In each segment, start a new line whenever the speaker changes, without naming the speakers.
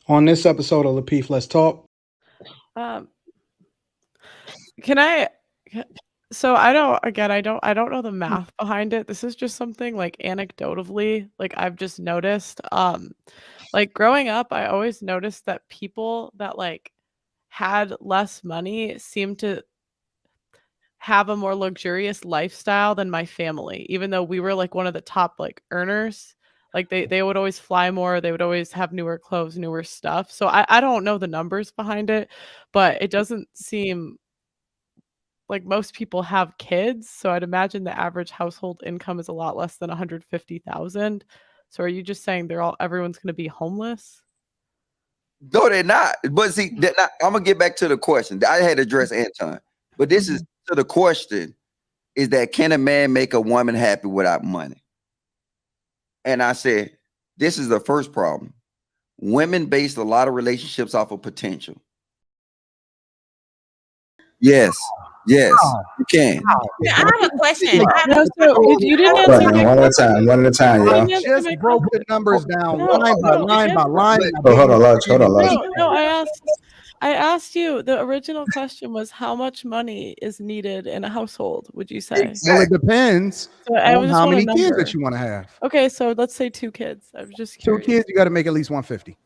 On this episode of Lapeef, Let's Talk.
Um, can I? So I don't know the math behind it. This is just something like anecdotally, like I've just noticed. Like growing up, I always noticed that people that like had less money seemed to have a more luxurious lifestyle than my family, even though we were like one of the top like earners. Like they would always fly more, they would always have newer clothes, newer stuff. So I don't know the numbers behind it, but it doesn't seem like most people have kids. So I'd imagine the average household income is a lot less than 150,000. So are you just saying everyone's going to be homeless?
No, they're not. But see, I'm gonna get back to the question. I had to address Anton, but this is to the question: is that can a man make a woman happy without money? And I said, this is the first problem. Women base a lot of relationships off of potential. Yes, you can.
I have a question.
No, so you didn't answer
one at a time,
I
y'all.
just broke the numbers down line by line by line.
Oh, hold on, Lodge.
No, I asked you. The original question was how much money is needed in a household, would you say?
Well, it depends
So I
on
just
how
want a
many kids
number.
that you want to have.
Okay, so let's say 2 kids. I was just
Two
curious.
kids, you got to make at least 150.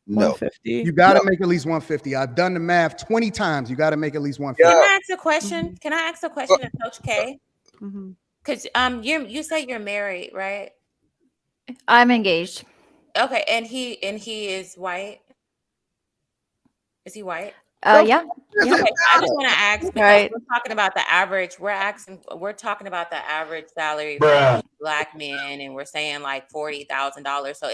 No.
150.
You got to make at least 150. I've done the math 20 times. You got to make at least 150.
Can I ask a question? Can I ask a question to Coach K?
Mm-hmm.
Because you say you're married, right?
I'm engaged.
Okay, and he is white. Is he white?
Yeah.
Okay, I just want to ask because
Right.
we're talking about the average. We're talking about the average salary for Black men, and we're saying like $40,000. So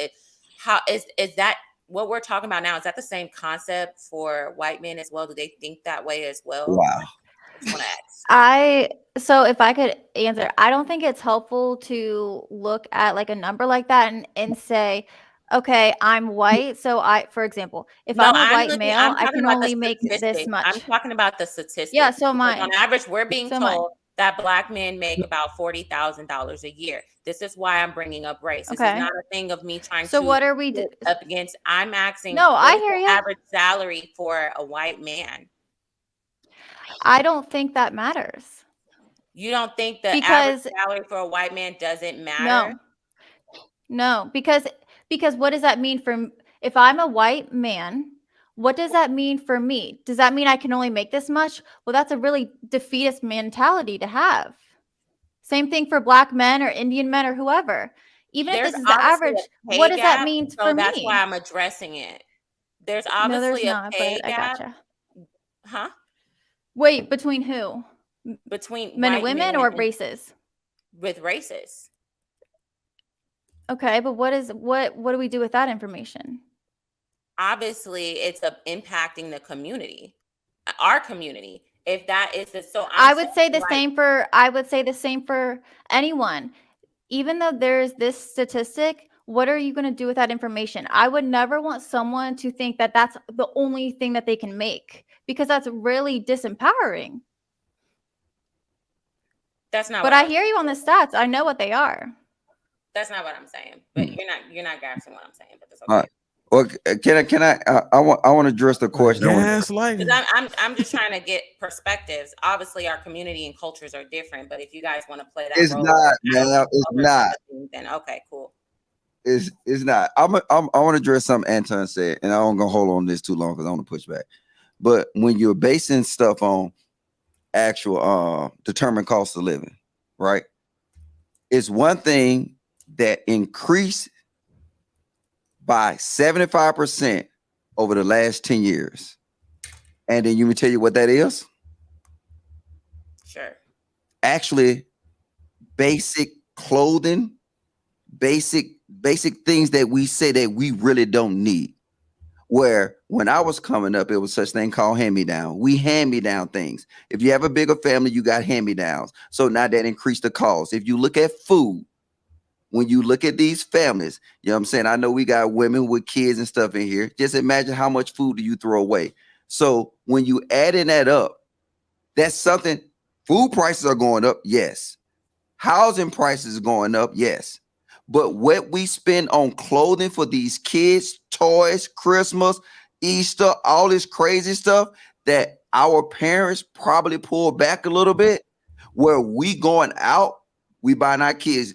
is that what we're talking about now? Is that the same concept for white men as well? Do they think that way as well?
Wow.
I just want to ask.
So if I could answer, I don't think it's helpful to look at like a number like that and say, okay, I'm white. So for example, if I'm a white male, I can only make this much.
I'm talking about the statistics.
Yeah, so
on average, we're being told that Black men make about $40,000 a year. This is why I'm bringing up race. This is not a thing of me trying to.
So what are we doing
up against? I'm asking.
No, I hear you.
Average salary for a white man.
I don't think that matters.
You don't think the average salary for a white man doesn't matter?
No, because what does that mean if I'm a white man? What does that mean for me? Does that mean I can only make this much? Well, that's a really defeatist mentality to have. Same thing for Black men or Indian men or whoever. Even if this is the average, what does that mean for me?
That's why I'm addressing it. There's obviously a pay gap.
I gotcha.
Huh?
Wait, between who?
Between
men and women or races?
With races.
Okay, but what do we do with that information?
Obviously, it's impacting the community, our community. If that is
I would say the same for anyone. Even though there's this statistic, what are you going to do with that information? I would never want someone to think that that's the only thing that they can make, because that's really disempowering.
That's not.
But I hear you on the stats. I know what they are.
That's not what I'm saying. But you're not grasping what I'm saying. But that's okay.
All right. Well, can I want to address the question.
I'm just trying to get perspectives. Obviously, our community and cultures are different. But if you guys want to play that,
it's
role,
not, man. It's not.
Then okay, cool.
It's not. I want to address something Anton said, and I'm gonna hold on this too long because I want to push back. But when you're basing stuff on actual determined cost of living, right? It's one thing that increased by 75% over the last 10 years. And then you can tell you what that is?
Sure.
Actually, basic clothing, basic things that we say that we really don't need. Where when I was coming up, it was such thing called hand-me-down. We hand-me-down things. If you have a bigger family, you got hand-me-downs. So now that increased the cost. If you look at food, when you look at these families, you know what I'm saying? I know we got women with kids and stuff in here. Just imagine how much food do you throw away. So when you adding that up, that's something. Food prices are going up, yes. Housing prices are going up, yes. But what we spend on clothing for these kids, toys, Christmas, Easter, all this crazy stuff that our parents probably pull back a little bit, where we going out, we buying our kids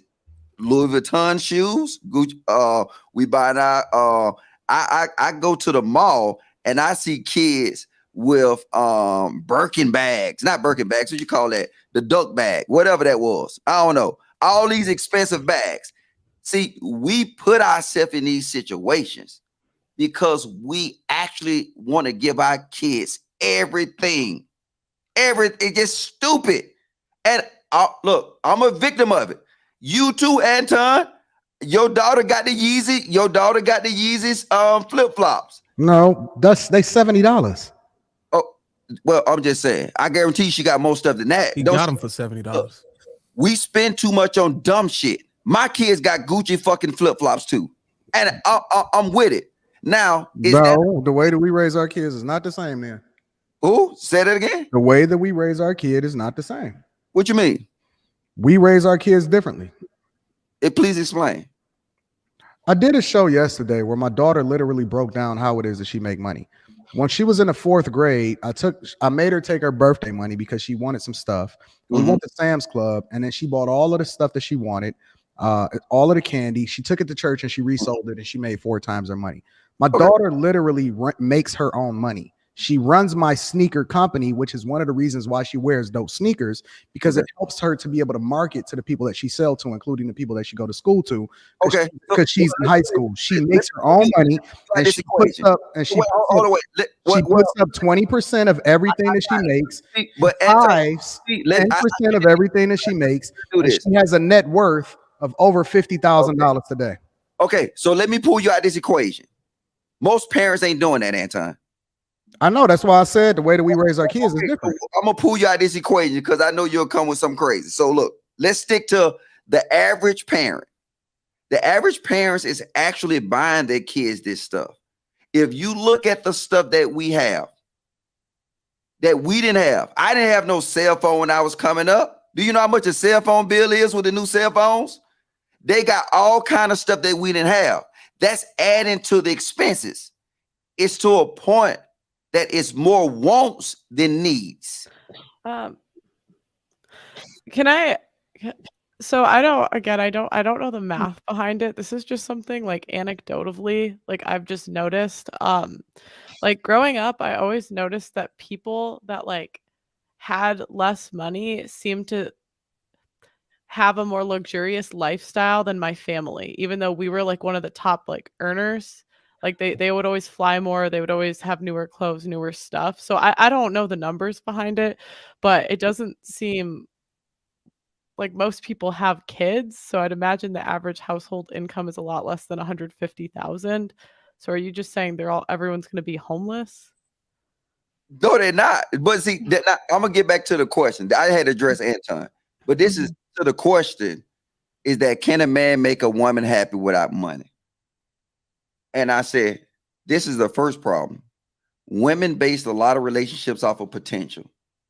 Louis Vuitton shoes, Gucci, we buying our I go to the mall and I see kids with Birkin bags, not Birkin bags, what you call that? The duck bag, whatever that was. I don't know. All these expensive bags. See, we put ourselves in these situations because we actually want to give our kids everything. It's just stupid. And look, I'm a victim of it. You too, Anton. Your daughter got the Yeezy. Your daughter got the Yeezys flip flops.
No, they $70.
Oh, well, I'm just saying. I guarantee she got more stuff than that.
He got them for $70.
We spend too much on dumb shit. My kids got Gucci fucking flip flops too, and I'm with it. Now,
the way that we raise our kids is not the same. Then,
who said it again?
The way that we raise our kid is not the same.
What you mean?
We raise our kids differently.
Please explain.
I did a show yesterday where my daughter literally broke down how it is that she make money. When she was in the 4th grade, I made her take her birthday money because she wanted some stuff. We went to Sam's Club, and then she bought all of the stuff that she wanted, all of the candy. She took it to church and she resold it, and she made 4 times her money. My daughter literally makes her own money. She runs my sneaker company, which is one of the reasons why she wears those sneakers, because it helps her to be able to market to the people that she sells to, including the people that she go to school to. Because she's in high school, she makes her own money, and she puts up 20% of everything that she makes, 10% of everything that she makes. And she has a net worth of over $50,000 today.
Okay, so let me pull you out this equation. Most parents ain't doing that, Anton.
I know. That's why I said the way that we raise our kids is different.
I'm gonna pull you out this equation because I know you'll come with something crazy. So look, let's stick to the average parent. The average parents is actually buying their kids this stuff. If you look at the stuff that we have, that we didn't have, I didn't have no cell phone when I was coming up. Do you know how much a cell phone bill is with the new cell phones? They got all kind of stuff that we didn't have. That's adding to the expenses. It's to a point that it's more wants than needs.
So I don't know the math behind it. This is just something like anecdotally, like I've just noticed. Like growing up, I always noticed that people that like had less money seemed to have a more luxurious lifestyle than my family, even though we were like one of the top like earners. Like they would always fly more. They would always have newer clothes, newer stuff. So I don't know the numbers behind it, but it doesn't seem like most people have kids. So I'd imagine the average household income is a lot less than 150,000. So are you just saying everyone's going to be homeless?
No, they're not. But see, I'm gonna get back to the question. I had to address Anton, but this is to the question: is that can a man make a woman happy without money? And I said, this is the first problem. Women base a lot of relationships off of potential.